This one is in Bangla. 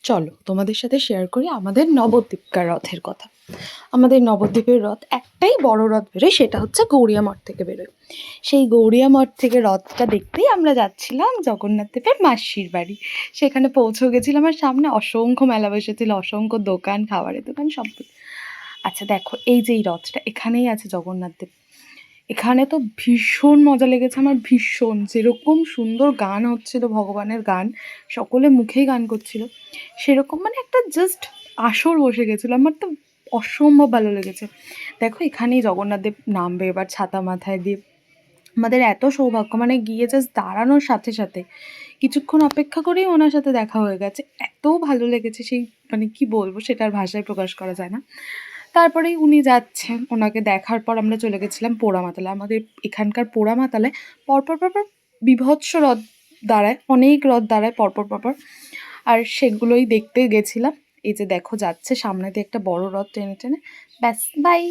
চলো তোমাদের সাথে শেয়ার করি আমাদের নবদ্বীপকার রথের কথা। আমাদের নবদ্বীপের রথ একটাই বড় রথ বেরোয়, সেটা হচ্ছে গৌরিয়া মঠ থেকে বেরোয়। সেই গৌরিয়া মঠ থেকে রথটা দেখতেই আমরা যাচ্ছিলাম জগন্নাথ দেবের মাসির বাড়ি। সেখানে পৌঁছে গেছিলাম, আর সামনে অসংখ্য মেলা বসেছিল, অসংখ্য দোকান, খাবারের দোকান, সব। আচ্ছা দেখো, এই যে এই রথটা এখানেই আছে জগন্নাথ দেব। এখানে তো ভীষণ মজা লেগেছে আমার, ভীষণ। যেরকম সুন্দর গান হচ্ছিল, ভগবানের গান, সকলে মুখেই গান করছিল, সেরকম মানে একটা জাস্ট আসর বসে গেছিলো। আমার তো অসম্ভব ভালো লেগেছে। দেখো এখানেই জগন্নাথ দেব নামবে এবার ছাতা মাথায় দিয়ে। আমাদের এত সৌভাগ্য, মানে গিয়ে জাস্ট দাঁড়ানোর সাথে সাথে কিছুক্ষণ অপেক্ষা করেই ওনার সাথে দেখা হয়ে গেছে। এত ভালো লেগেছে, সেই মানে কি বলবো, সেটার ভাষায় প্রকাশ করা যায় না। তারপরেই উনি যাচ্ছেন, ওনাকে দেখার পর আমরা চলে গেছিলাম পোড়ামাতালে। আমাদের এখানকার পোড়ামাতালে পরপর পরপর বিভৎস রথ দাঁড়ায়, অনেক রথ দাঁড়ায় পরপর পরপর, আর সেগুলোই দেখতে গেছিলাম। এই যে দেখো যাচ্ছে সামনে দিয়ে একটা বড় রথ টেনে টেনে। ব্যাস, বাই।